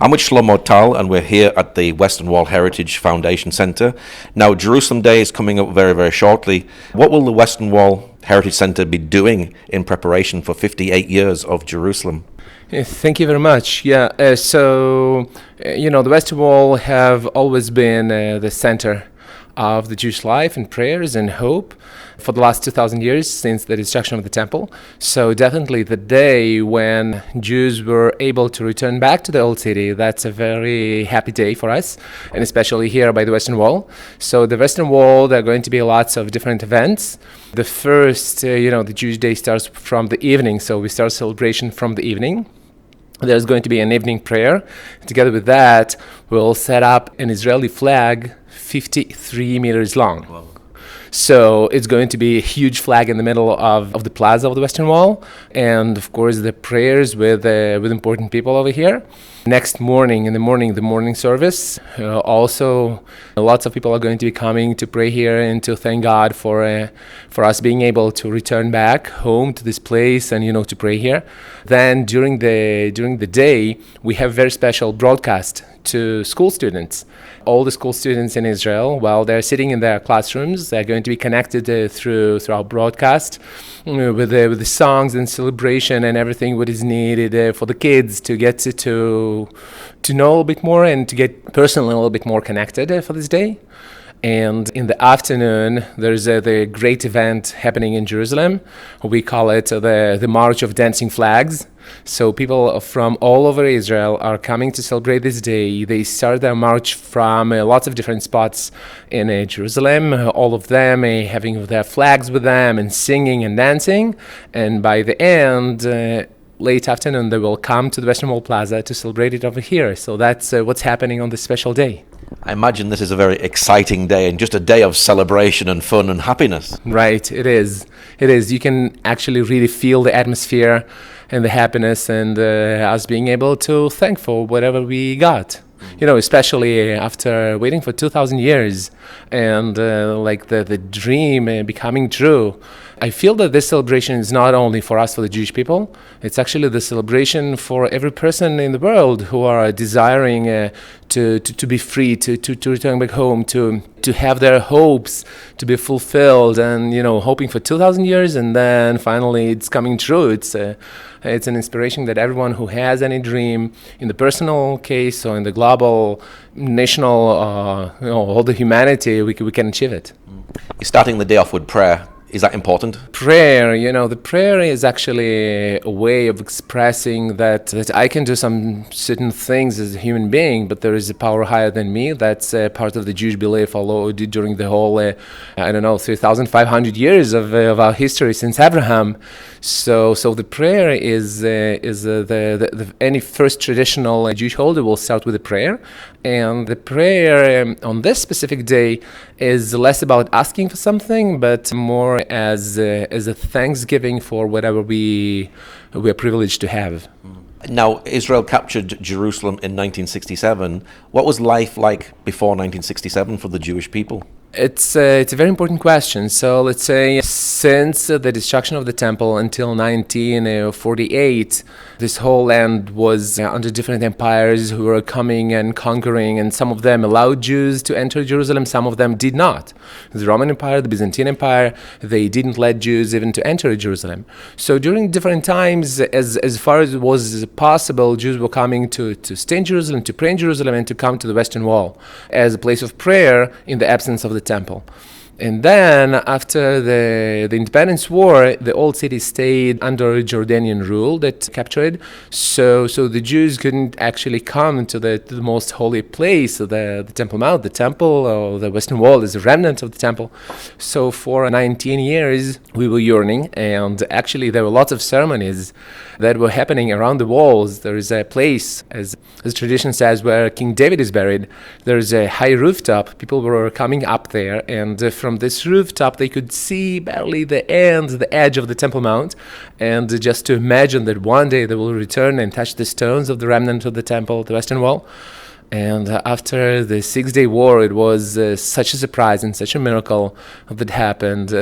I'm with Shlomo Tal, and we're here at the Western Wall Heritage Foundation Centre. Now, Jerusalem Day is coming up very, very shortly. What will the Western Wall Heritage Centre be doing in preparation for 58 years of Jerusalem? Thank you very much. The Western Wall have always been the center of the Jewish life and prayers and hope for the last 2,000 years since the destruction of the temple. So definitely the day when Jews were able to return back to the old city, that's a very happy day for us, and especially here by the Western Wall. So the Western Wall, there are going to be lots of different events. The first, the Jewish day starts from the evening, so we start celebration from the evening. There's going to be an evening prayer. Together with that, we'll set up an Israeli flag 53 meters long. Wow. So it's going to be a huge flag in the middle of the plaza of the Western Wall, and of course the prayers with important people over here. Next morning, the morning service. Also, lots of people are going to be coming to pray here and to thank God for us being able to return back home to this place and to pray here. Then during the day, we have very special broadcast to school students. All the school students in Israel, while they're sitting in their classrooms, they're going to be connected through our broadcast with the songs and celebration and everything what is needed for the kids to get to know a little bit more and to get personally a little bit more connected for this day. And in the afternoon, there's the great event happening in Jerusalem. We call it the March of Dancing Flags. So people from all over Israel are coming to celebrate this day. They start their march from lots of different spots in Jerusalem, all of them having their flags with them and singing and dancing. And by the end, late afternoon, they will come to the Western Wall Plaza to celebrate it over here. So that's what's happening on this special day. I imagine this is a very exciting day and just a day of celebration and fun and happiness. Right, it is. You can actually really feel the atmosphere and the happiness and us being able to thank for whatever we got. Especially after waiting for 2,000 years and the dream becoming true. I feel that this celebration is not only for us, for the Jewish people, it's actually the celebration for every person in the world who are desiring to be free, to return back home, to have their hopes to be fulfilled and, hoping for 2,000 years and then finally it's coming true. It's an inspiration that everyone who has any dream in the personal case or in the global, national, all the humanity, we can achieve it. You're starting the day off with prayer. Is that important? Prayer, the prayer is actually a way of expressing that I can do some certain things as a human being, but there is a power higher than me. That's part of the Jewish belief followed during the whole, 3,500 years of our history since Abraham. So the prayer is any first traditional Jewish holiday will start with a prayer, and the prayer on this specific day is less about asking for something, but more as a thanksgiving for whatever we are privileged to have. Now, Israel captured Jerusalem in 1967. What was life like before 1967 for the Jewish people? It's a very important question. So let's say since the destruction of the temple until 1948, this whole land was under different empires who were coming and conquering, and some of them allowed Jews to enter Jerusalem, some of them did not. The Roman Empire, the Byzantine Empire, they didn't let Jews even to enter Jerusalem. So during different times, as far as it was possible, Jews were coming to stay in Jerusalem, to pray in Jerusalem, and to come to the Western Wall as a place of prayer in the absence of the temple. And then after the Independence War, the old city stayed under Jordanian rule that captured it. So the Jews couldn't actually come to the most holy place, the Temple Mount, the temple, or the Western Wall is a remnant of the temple. So for 19 years, we were yearning, and actually there were lots of ceremonies that were happening around the walls. There is a place, as tradition says, where King David is buried. There is a high rooftop. People were coming up there, and from this rooftop they could see barely the edge of the Temple Mount, and just to imagine that one day they will return and touch the stones of the remnant of the temple, the Western Wall. And after the 6-day war, it was such a surprise and such a miracle that happened.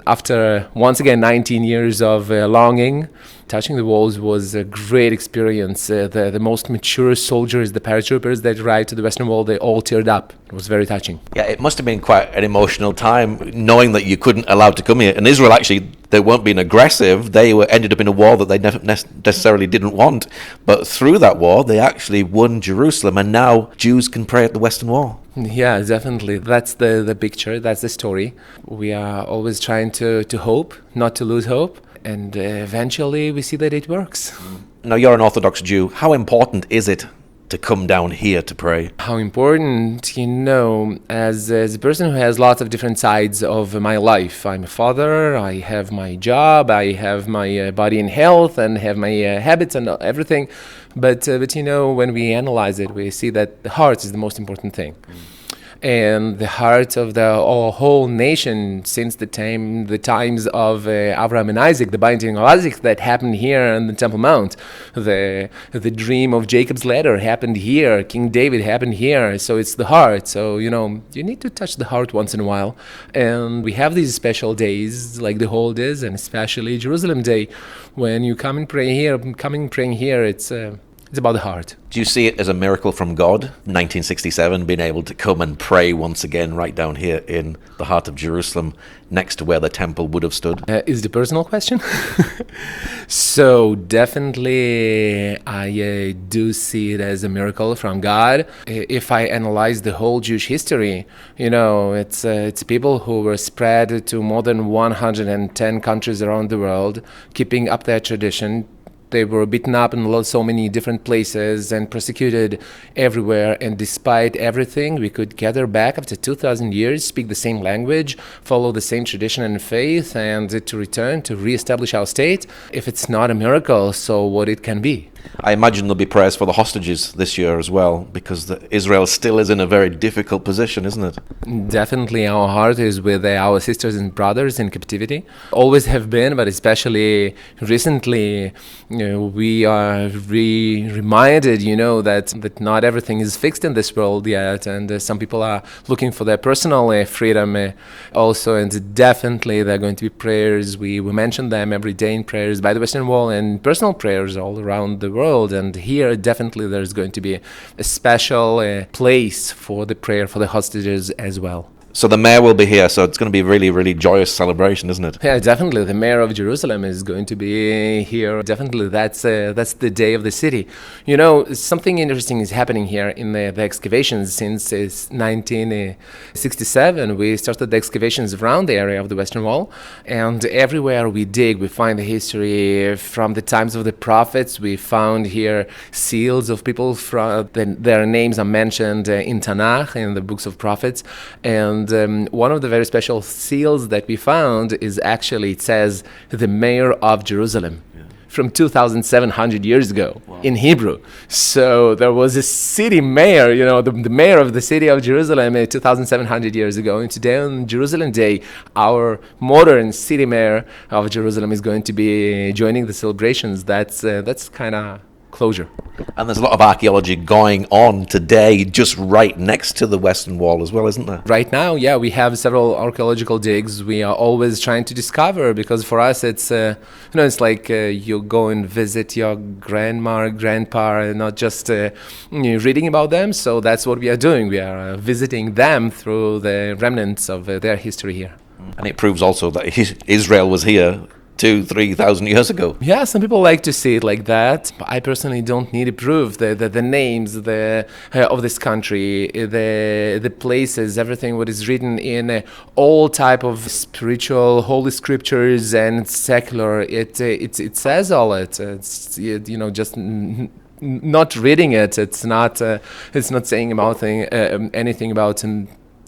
After once again 19 years of longing, touching the walls was a great experience. The most mature soldiers, the paratroopers that arrived to the Western Wall, they all teared up. It was very touching. Yeah, it must have been quite an emotional time knowing that you couldn't allow to come here. And Israel actually, they weren't being aggressive. They ended up in a war that they never necessarily didn't want. But through that war, they actually won Jerusalem, and now Jews can pray at the Western Wall. Yeah, definitely. That's the picture. That's the story. We are always trying to hope, not to lose hope. And eventually we see that it works. Now, you're an Orthodox Jew. How important is it to come down here to pray? How important, as a person who has lots of different sides of my life. I'm a father, I have my job, I have my body and health, and have my habits and everything. But when we analyze it, we see that the heart is the most important thing. And the heart of the whole nation since the times of Abraham and Isaac, the binding of Isaac that happened here on the Temple Mount. The dream of Jacob's ladder happened here. King David happened here. So it's the heart. So, you need to touch the heart once in a while. And we have these special days like the holidays, and especially Jerusalem Day. When you come and pray here, it's about the heart. Do you see it as a miracle from God, 1967, being able to come and pray once again right down here in the heart of Jerusalem, next to where the temple would have stood? Is the personal question? So definitely I do see it as a miracle from God. If I analyze the whole Jewish history, it's people who were spread to more than 110 countries around the world, keeping up their tradition. They were beaten up in so many different places and persecuted everywhere. And despite everything, we could gather back after 2,000 years, speak the same language, follow the same tradition and faith, and to return to reestablish our state. If it's not a miracle, so what it can be? I imagine there'll be prayers for the hostages this year as well, because Israel still is in a very difficult position, isn't it? Definitely, our heart is with our sisters and brothers in captivity. Always have been, but especially recently, we are reminded, that not everything is fixed in this world yet, and some people are looking for their personal freedom also, and definitely there are going to be prayers. We mention them every day in prayers by the Western Wall, and personal prayers all around the world. And here definitely there's going to be a special place for the prayer for the hostages as well. So the mayor will be here, so it's going to be a really, really joyous celebration, isn't it? Yeah, definitely. The mayor of Jerusalem is going to be here. Definitely, that's the day of the city. Something interesting is happening here in the excavations since 1967. We started the excavations around the area of the Western Wall, and everywhere we dig, we find the history from the times of the prophets. We found here seals of people their names are mentioned in Tanakh, in the books of prophets, and one of the very special seals that we found is actually, it says, the mayor of Jerusalem. From 2,700 years ago. Wow. In Hebrew. So there was a city mayor, the mayor of the city of Jerusalem 2,700 years ago. And today on Jerusalem Day, our modern city mayor of Jerusalem is going to be joining the celebrations. That's kind of closure. And there's a lot of archaeology going on today just right next to the Western Wall as well, isn't there? Right now, yeah, we have several archaeological digs. We are always trying to discover, because for us it's it's like you go and visit your grandma or grandpa and not just reading about them. So that's what we are doing. We are visiting them through the remnants of their history here. And it proves also that Israel was here 2,000-3,000 years ago. Yeah, some people like to see it like that. I personally don't need to prove the names of this country, the places, everything what is written in all type of spiritual holy scriptures and secular. It says all it. It's just not reading it. It's not saying about anything about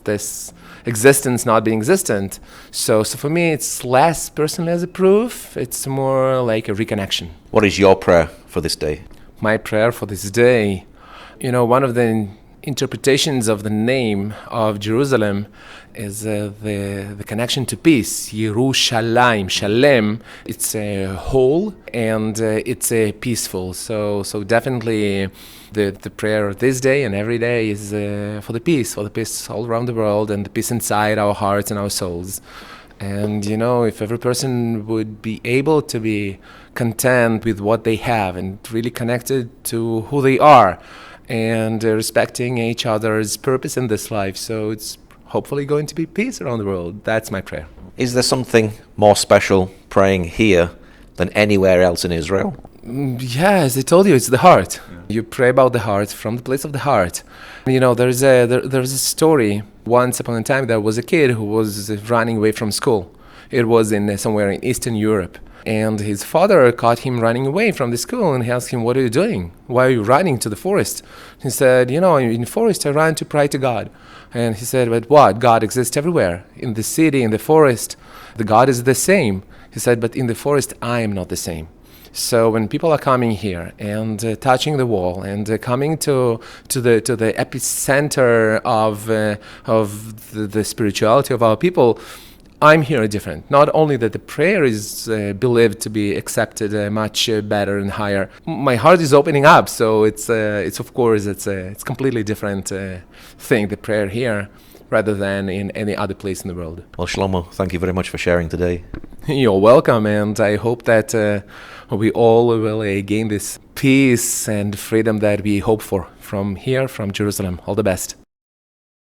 this existence not being existent. So for me, it's less personally as a proof. It's more like a reconnection. What is your prayer for this day? My prayer for this day, one of the interpretations of the name of Jerusalem is the connection to peace. Yerushalayim, Shalem. It's a whole and it's a peaceful. So definitely the prayer of this day and every day is for the peace all around the world, and the peace inside our hearts and our souls. And if every person would be able to be content with what they have and really connected to who they are, and respecting each other's purpose in this life, so it's hopefully going to be peace around the world. That's my prayer. Is there something more special praying here than anywhere else in Israel? Yeah, as I told you, it's the heart. You pray about the heart from the place of the heart. There's a story. Once upon a time, there was a kid who was running away from school. It was in somewhere in Eastern Europe. And his father caught him running away from the school, and he asked him, "What are you doing? Why are you running to the forest?" He said, "In the forest I ran to pray to God." And he said, "But what? God exists everywhere. In the city, in the forest, the God is the same." He said, "But in the forest, I am not the same." So when people are coming here and touching the wall and coming to the epicenter of the spirituality of our people, I'm here different. Not only that the prayer is believed to be accepted much better and higher. My heart is opening up, so it's of course it's completely different thing, the prayer here, rather than in any other place in the world. Well, Shlomo, thank you very much for sharing today. You're welcome, and I hope that we all will gain this peace and freedom that we hope for from here, from Jerusalem. All the best.